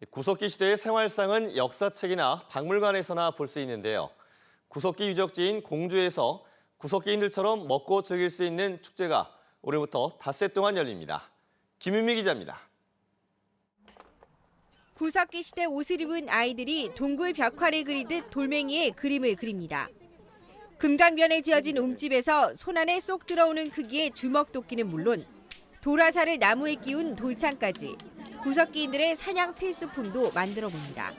구석기 시대의 생활상은 역사책이나 박물관에서나 볼 수 있는데요. 구석기 유적지인 공주에서 구석기인들처럼 먹고 즐길 수 있는 축제가 올해부터 닷새 동안 열립니다. 김윤미 기자입니다. 구석기 시대 옷을 입은 아이들이 동굴 벽화를 그리듯 돌멩이에 그림을 그립니다. 금강변에 지어진 움집에서 손 안에 쏙 들어오는 크기의 주먹도끼는 물론 도라사를 나무에 끼운 돌창까지 구석기인들의 사냥 필수품도 만들어 봅니다.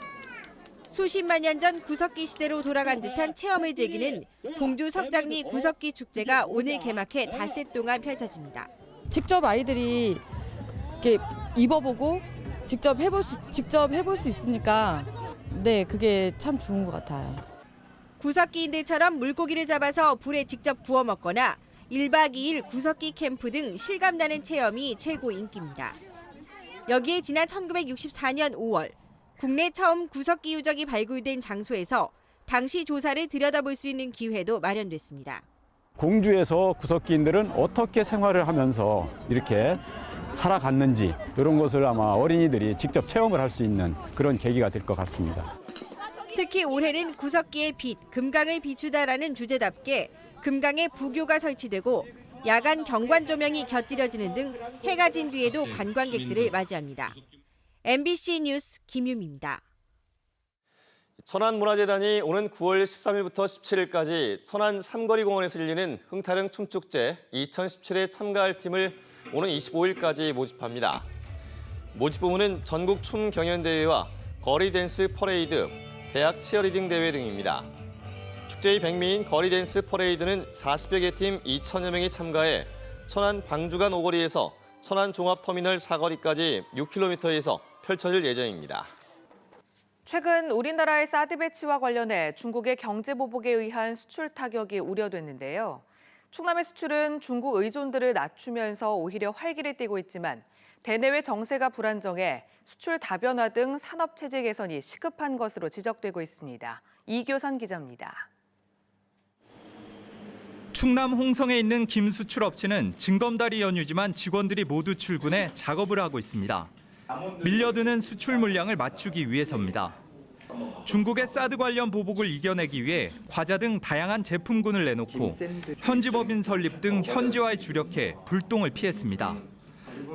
수십만 년 전 구석기 시대로 돌아간 듯한 체험을 즐기는 공주 석장리 구석기 축제가 오늘 개막해 닷새 동안 펼쳐집니다. 직접 아이들이 이렇게 입어보고 직접 해볼 수 있으니까 그게 참 좋은 것 같아요. 구석기인들처럼 물고기를 잡아서 불에 직접 구워 먹거나 1박 2일 구석기 캠프 등 실감나는 체험이 최고 인기입니다. 여기에 지난 1964년 5월 국내 처음 구석기 유적이 발굴된 장소에서 당시 조사를 들여다볼 수 있는 기회도 마련됐습니다. 공주에서 구석기인들은 어떻게 생활을 하면서 이렇게 살아갔는지 이런 것을 아마 어린이들이 직접 체험을 할 수 있는 그런 계기가 될 것 같습니다. 특히 올해는 구석기의 빛, 금강을 비추다라는 주제답게 금강에 부교가 설치되고 야간 경관 조명이 곁들여지는 등 해가 진 뒤에도 관광객들을 맞이합니다. MBC 뉴스 김유미입니다. 천안문화재단이 오는 9월 13일부터 17일까지 천안 삼거리공원에서 열리는 흥타릉 춤축제 2017에 참가할 팀을 오는 25일까지 모집합니다. 모집 부문은 전국 춤 경연대회와 거리 댄스 퍼레이드, 대학 치어리딩 대회 등입니다. 축제의 백미인 거리 댄스 퍼레이드는 40여 개 팀 2천여 명이 참가해 천안 방주간 오거리에서 천안 종합터미널 사거리까지 6km에서 펼쳐질 예정입니다. 최근 우리나라의 사드 배치와 관련해 중국의 경제 보복에 의한 수출 타격이 우려됐는데요. 충남의 수출은 중국 의존들을 낮추면서 오히려 활기를 띠고 있지만 대내외 정세가 불안정해 수출 다변화 등 산업 체제 개선이 시급한 것으로 지적되고 있습니다. 이교선 기자입니다. 충남 홍성에 있는 김수출업체는 징검다리 연휴지만 직원들이 모두 출근해 작업을 하고 있습니다. 밀려드는 수출 물량을 맞추기 위해서입니다. 중국의 사드 관련 보복을 이겨내기 위해 과자 등 다양한 제품군을 내놓고 현지 법인 설립 등 현지화에 주력해 불똥을 피했습니다.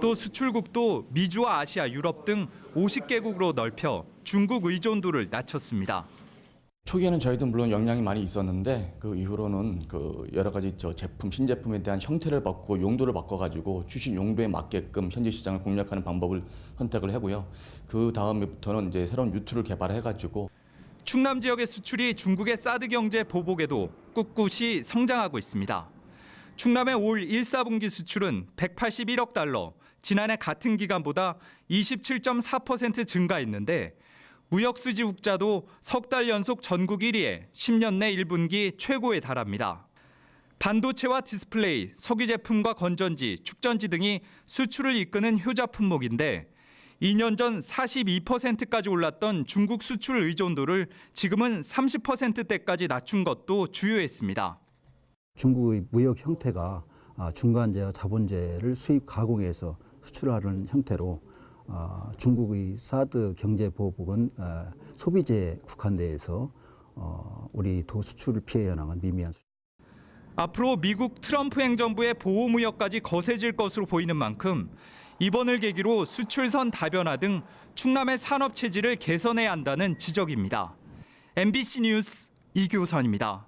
또 수출국도 미주와 아시아, 유럽 등 50개국으로 넓혀 중국 의존도를 낮췄습니다. 초기에는 저희도 물론 역량이 많이 있었는데 그 이후로는 여러 가지 제품, 신제품에 대한 형태를 바꾸고 용도를 바꿔가지고 출시 용도에 맞게끔 현지 시장을 공략하는 방법을 선택을 하고요. 그 다음부터는 이제 새로운 유투를 개발해가지고 충남 지역의 수출이 중국의 사드 경제 보복에도 꿋꿋이 성장하고 있습니다. 충남의 올 1사분기 수출은 181억 달러, 지난해 같은 기간보다 27.4% 증가했는데 무역수지 흑자도 석 달 연속 전국 1위에 10년 내 1분기 최고에 달합니다. 반도체와 디스플레이, 석유 제품과 건전지, 축전지 등이 수출을 이끄는 효자 품목인데 2년 전 42%까지 올랐던 중국 수출 의존도를 지금은 30%대까지 낮춘 것도 주요했습니다. 중국의 무역 형태가 중간재와 자본재를 수입 가공해서 수출하는 형태로 중국의 사드 경제 보복은 소비재에 국한되어 있어 우리 도 수출을 피해 나간 미미한 수출. 앞으로 미국 트럼프 행정부의 보호무역까지 거세질 것으로 보이는 만큼 이번을 계기로 수출선 다변화 등 충남의 산업 체질을 개선해야 한다는 지적입니다. MBC 뉴스 이교선입니다.